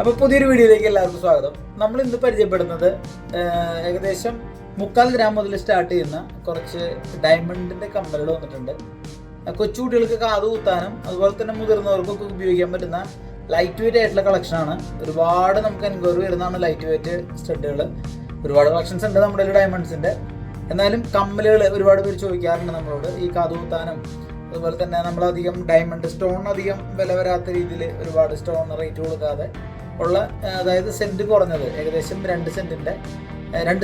അപ്പോൾ പുതിയൊരു വീഡിയോയിലേക്ക് എല്ലാവർക്കും സ്വാഗതം. നമ്മൾ ഇന്ന് പരിചയപ്പെടുന്നത് ഏകദേശം 3/4 ഗ്രാം മുതൽ സ്റ്റാർട്ട് ചെയ്യുന്ന കുറച്ച് ഡയമണ്ടിൻ്റെ കമ്മലുകൾ വന്നിട്ടുണ്ട്. കൊച്ചുകുട്ടികൾക്ക് കാത് കുത്താനും അതുപോലെ തന്നെ മുതിർന്നവർക്കൊക്കെ ഉപയോഗിക്കാൻ പറ്റുന്ന ലൈറ്റ് വെയിറ്റ് ആയിട്ടുള്ള കളക്ഷനാണ്. ഒരുപാട് നമുക്ക് എൻക്വയറി വരുന്നതാണ് ലൈറ്റ് വെയിറ്റ് സ്റ്റഡുകൾ. ഒരുപാട് കളക്ഷൻസ് ഉണ്ട് നമ്മുടെ ഡയമണ്ട്സിൻ്റെ. എന്നാലും കമ്മലുകൾ ഒരുപാട് പേര് ചോദിക്കാറുണ്ട് നമ്മളോട്. ഈ കാത് കുത്താനും അതുപോലെ തന്നെ നമ്മളധികം ഡയമണ്ട് സ്റ്റോൺ അധികം വില വരാത്ത രീതിയിൽ ഒരുപാട് സ്റ്റോൺ റേറ്റ് കൊടുക്കാതെ ഉള്ള, അതായത് സെൻറ്റ് കുറഞ്ഞത് ഏകദേശം 2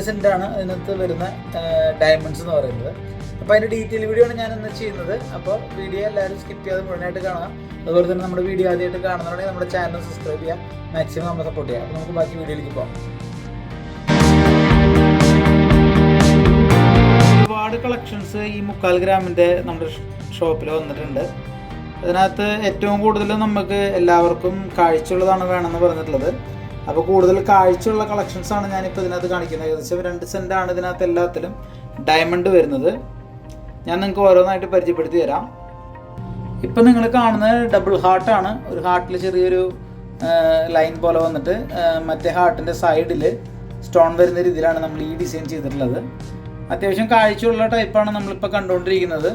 സെൻറ്റാണ് അതിനകത്ത് വരുന്ന ഡയമണ്ട്സ് എന്ന് പറയുന്നത്. അപ്പോൾ അതിൻ്റെ ഡീറ്റെയിൽ വീഡിയോ ആണ് ഞാനിന്ന് ചെയ്യുന്നത്. അപ്പോൾ വീഡിയോ എല്ലാവരും സ്കിപ്പ് ചെയ്യാതെ മുഴുവനായിട്ട് കാണാം. അതുപോലെ തന്നെ നമ്മുടെ വീഡിയോ ആദ്യമായിട്ട് കാണുന്നുണ്ടെങ്കിൽ നമ്മുടെ ചാനൽ സബ്സ്ക്രൈബ് ചെയ്യാം, മാക്സിമം നമ്മൾ സപ്പോർട്ട് ചെയ്യാം. അപ്പോൾ നമുക്ക് ബാക്കി വീഡിയോയിലേക്ക് പോകാം. ഒരുപാട് കളക്ഷൻസ് ഈ 3/4 ഗ്രാമിൻ്റെ നമ്മുടെ ഷോപ്പിൽ വന്നിട്ടുണ്ട്. അതിനകത്ത് ഏറ്റവും കൂടുതൽ നമുക്ക് എല്ലാവർക്കും കാഴ്ചയുള്ളതാണ് വേണമെന്ന് പറഞ്ഞിട്ടുള്ളത്. അപ്പോൾ കൂടുതൽ കാഴ്ചയുള്ള കളക്ഷൻസാണ് ഞാനിപ്പോൾ ഇതിനകത്ത് കാണിക്കുന്നത്. ഏകദേശം 2 സെൻറ്റാണ് ഇതിനകത്ത് എല്ലാത്തിലും ഡയമണ്ട് വരുന്നത്. ഞാൻ നിങ്ങൾക്ക് ഓരോന്നായിട്ട് പരിചയപ്പെടുത്തി തരാം. ഇപ്പം നിങ്ങൾ കാണുന്നത് ഡബിൾ ഹാർട്ടാണ്. ഒരു ഹാർട്ടിൽ ചെറിയൊരു ലൈൻ പോലെ വന്നിട്ട് മറ്റേ ഹാർട്ടിൻ്റെ സൈഡിൽ സ്റ്റോൺ വരുന്ന രീതിയിലാണ് നമ്മൾ ഈ ഡിസൈൻ ചെയ്തിട്ടുള്ളത്. അത്യാവശ്യം കാഴ്ചയുള്ള ടൈപ്പാണ് നമ്മളിപ്പോൾ കണ്ടുകൊണ്ടിരിക്കുന്നത്.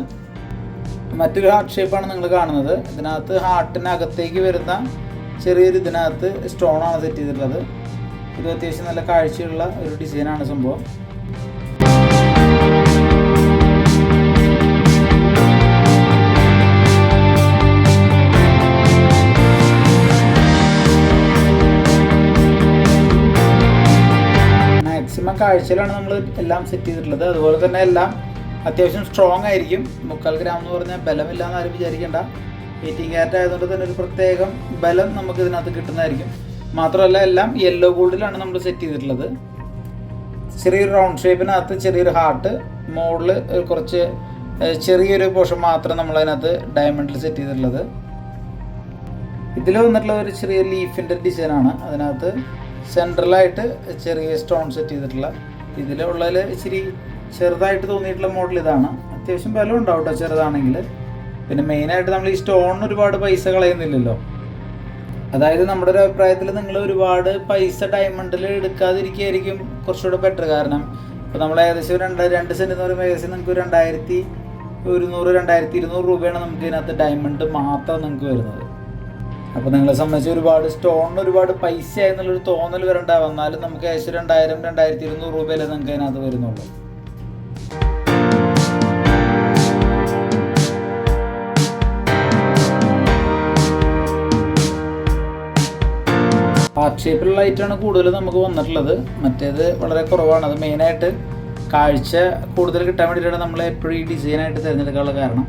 മറ്റൊരു ഹാർട്ട് ഷേപ്പാണ് നിങ്ങൾ കാണുന്നത്. ഇതിനകത്ത് ഹാർട്ടിനകത്തേക്ക് വരുന്ന ചെറിയൊരു ഇതിനകത്ത് സ്റ്റോണാണ് സെറ്റ് ചെയ്തിട്ടുള്ളത്. ഇത് അത്യാവശ്യം നല്ല കാഴ്ചയുള്ള ഒരു ഡിസൈനാണ് സംഭവം. മാക്സിമം കാഴ്ചയിലാണ് നമ്മൾ എല്ലാം സെറ്റ് ചെയ്തിട്ടുള്ളത്. അതുപോലെ തന്നെ എല്ലാം അത്യാവശ്യം സ്ട്രോങ് ആയിരിക്കും. 3/4 ഗ്രാം എന്ന് പറഞ്ഞാൽ ബലമില്ല എന്ന് ആരും വിചാരിക്കേണ്ട. 18 ക്യാരറ്റ് ആയതുകൊണ്ട് തന്നെ ഒരു പ്രത്യേകം ബലം നമുക്ക് ഇതിനകത്ത് കിട്ടുന്നതായിരിക്കും. മാത്രമല്ല എല്ലാം യെല്ലോ ഗോൾഡിലാണ് നമ്മൾ സെറ്റ് ചെയ്തിട്ടുള്ളത്. ചെറിയൊരു റൗണ്ട് ഷേപ്പിനകത്ത് ചെറിയൊരു ഹാർട്ട്, മുകളിൽ കുറച്ച് ചെറിയൊരു പോർഷൻ മാത്രം നമ്മളതിനകത്ത് ഡയമണ്ടിൽ സെറ്റ് ചെയ്തിട്ടുള്ളത്. ഇതിൽ വന്നിട്ടുള്ള ഒരു ചെറിയ ലീഫിൻ്റെ ഡിസൈനാണ്. അതിനകത്ത് സെൻട്രലായിട്ട് ചെറിയ സ്റ്റോൺ സെറ്റ് ചെയ്തിട്ടുള്ള. ഇതിലുള്ളതിൽ ഇച്ചിരി ചെറുതായിട്ട് തോന്നിയിട്ടുള്ള മോഡൽ ഇതാണ്. അത്യാവശ്യം ബലം ഉണ്ടാവും കേട്ടോ ചെറുതാണെങ്കിൽ. പിന്നെ മെയിനായിട്ട് നമ്മൾ ഈ സ്റ്റോണിന് ഒരുപാട് പൈസ കളയുന്നില്ലല്ലോ. അതായത് നമ്മുടെ ഒരു അഭിപ്രായത്തിൽ നിങ്ങൾ ഒരുപാട് പൈസ ഡയമണ്ടിൽ എടുക്കാതിരിക്കുകയായിരിക്കും കുറച്ചുകൂടെ ബെറ്റർ. കാരണം ഇപ്പോൾ നമ്മൾ ഏകദേശം 2 സെൻറ്റ് എന്ന് പറയുമ്പോൾ ഏകദേശം നിങ്ങൾക്ക് 2100-2200 രൂപയാണ് നമുക്ക് ഇതിനകത്ത് ഡയമണ്ട് മാത്രം നിങ്ങൾക്ക് വരുന്നത്. അപ്പോൾ നിങ്ങളെ സംബന്ധിച്ച് ഒരുപാട് സ്റ്റോണിന് ഒരുപാട് പൈസ ആയെന്നുള്ളൊരു തോന്നൽ വരണ്ട. വന്നാലും നമുക്ക് ഏകദേശം 2000-2200 രൂപയിലേ നിങ്ങൾക്ക് അതിനകത്ത് വരുന്നുള്ളൂ. ഹാർട്ട് ഷേപ്പിലുള്ള ലൈറ്റാണ് കൂടുതൽ നമുക്ക് വന്നിട്ടുള്ളത്. മറ്റേത് വളരെ കുറവാണ്. അത് മെയിനായിട്ട് കാഴ്ച കൂടുതൽ കിട്ടാൻ വേണ്ടിയിട്ടാണ് നമ്മൾ എപ്പോഴും ഈ ഡിസൈനായിട്ട് തിരഞ്ഞെടുക്കാനുള്ള കാരണം.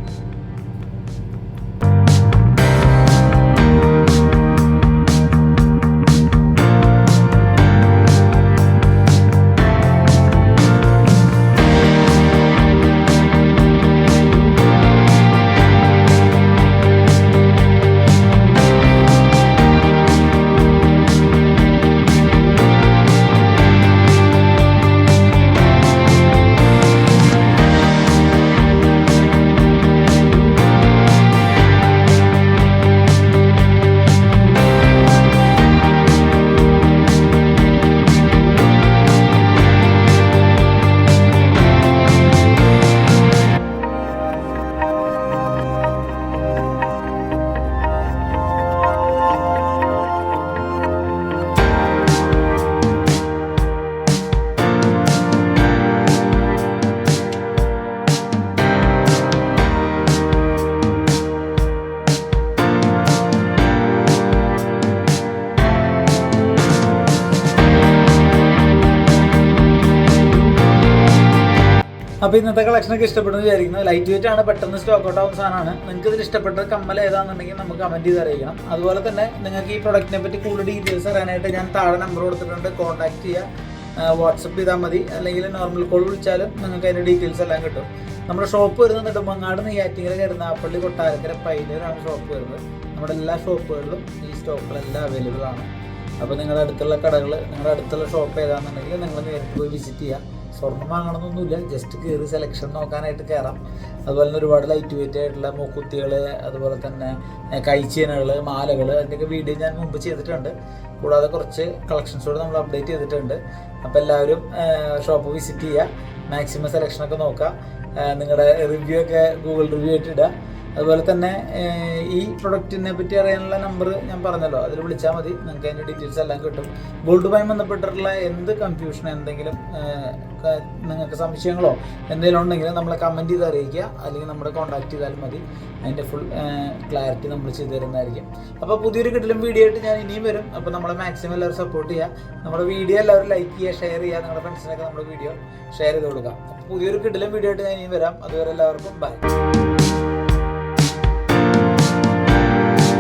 അപ്പോൾ ഇന്നത്തെ കളക്ഷനൊക്കെ ഇഷ്ടപ്പെടുന്നു വിചാരിക്കുന്നു. ലൈറ്റ് വെയിറ്റ് ആണ്, പെട്ടെന്ന് സ്റ്റോക്ക് ഔട്ട് ആവുന്ന സാധനമാണ്. നിങ്ങൾക്ക് ഇതിൽ ഇഷ്ടപ്പെട്ട കമ്മൽ ഏതാണെന്നുണ്ടെങ്കിൽ നമുക്ക് കമൻറ്റ് ചെയ്ത് അറിയിക്കണം. അതുപോലെ തന്നെ നിങ്ങൾക്ക് ഈ പ്രൊഡക്റ്റിനെ പറ്റി കൂടുതൽ ഡീറ്റെയിൽസ് അറിയാനായിട്ട് ഞാൻ താഴെ നമ്പർ കൊടുത്തിട്ടുണ്ട്. കോൺടാക്ട് ചെയ്യുക, വാട്സപ്പ് ചെയ്താൽ മതി, അല്ലെങ്കിൽ നോർമൽ കോൾ വിളിച്ചാലും നിങ്ങൾക്ക് അതിൻ്റെ ഡീറ്റെയിൽസ് എല്ലാം കിട്ടും. നമ്മുടെ ഷോപ്പ് വരുന്നത് നെടുമങ്ങാട്, നെയ്യാറ്റിൻകര, കരുനാഗപ്പള്ളി, കൊട്ടാരക്കര, പൈനൂരാണ് ഷോപ്പ് വരുന്നത്. നമ്മുടെ എല്ലാ ഷോപ്പുകളിലും ഈ സ്റ്റോക്കുകളെല്ലാം അവൈലബിൾ ആണ്. അപ്പോൾ നിങ്ങളുടെ അടുത്തുള്ള കടകൾ, നിങ്ങളുടെ അടുത്തുള്ള ഷോപ്പ് ഏതാണെന്നുണ്ടെങ്കിൽ നിങ്ങൾ നേരിട്ട് പോയി വിസിറ്റ് ചെയ്യുക. സ്വർണ്ണം വാങ്ങണമെന്നൊന്നുമില്ല, ജസ്റ്റ് കയറി സെലക്ഷൻ നോക്കാനായിട്ട് കയറാം. അതുപോലെ തന്നെ ഒരുപാട് ലൈറ്റ് വെയിറ്റ് ആയിട്ടുള്ള മൂക്കുത്തികൾ, അതുപോലെ തന്നെ കൈച്ചേനകൾ, മാലകൾ, അതിൻ്റെയൊക്കെ വീഡിയോ ഞാൻ മുമ്പ് ചെയ്തിട്ടുണ്ട്. കൂടാതെ കുറച്ച് കളക്ഷൻസോട് നമ്മൾ അപ്ഡേറ്റ് ചെയ്തിട്ടുണ്ട്. അപ്പോൾ എല്ലാവരും ഷോപ്പ് വിസിറ്റ് ചെയ്യുക, മാക്സിമം സെലക്ഷനൊക്കെ നോക്കുക, നിങ്ങളുടെ റിവ്യൂ ഒക്കെ ഗൂഗിൾ റിവ്യൂ ആയിട്ട് ഇടുക. അതുപോലെ തന്നെ ഈ പ്രൊഡക്റ്റിനെ പറ്റി അറിയാനുള്ള നമ്പർ ഞാൻ പറഞ്ഞല്ലോ, അതിൽ വിളിച്ചാൽ മതി, നിങ്ങൾക്ക് അതിൻ്റെ ഡീറ്റെയിൽസ് എല്ലാം കിട്ടും. ഗോൾഡുമായി ബന്ധപ്പെട്ടിട്ടുള്ള എന്ത് കൺഫ്യൂഷൻ, എന്തെങ്കിലും നിങ്ങൾക്ക് സംശയങ്ങളോ എന്തെങ്കിലും ഉണ്ടെങ്കിൽ നമ്മളെ കമൻറ്റ് ചെയ്ത് അറിയിക്കുക, അല്ലെങ്കിൽ നമ്മുടെ കോൺടാക്ട് ചെയ്താൽ മതി. അതിൻ്റെ ഫുൾ ക്ലാരിറ്റി നമ്മൾ ചെയ്തു തരുന്നതായിരിക്കും. അപ്പോൾ പുതിയൊരു കിടിലം വീഡിയോ ആയിട്ട് ഞാൻ ഇനിയും വരും. അപ്പോൾ നമ്മളെ മാക്സിമം എല്ലാവരും സപ്പോർട്ട് ചെയ്യുക, നമ്മുടെ വീഡിയോ എല്ലാവരും ലൈക്ക് ചെയ്യുക, ഷെയർ ചെയ്യുക, നിങ്ങളുടെ ഫ്രണ്ട്സിനൊക്കെ നമ്മുടെ വീഡിയോ ഷെയർ ചെയ്ത് കൊടുക്കുക. അപ്പോൾ പുതിയൊരു കിടിലം വീഡിയോ ആയിട്ട് ഞാൻ ഇനിയും വരാം. അതുവരെ എല്ലാവർക്കും ബൈ.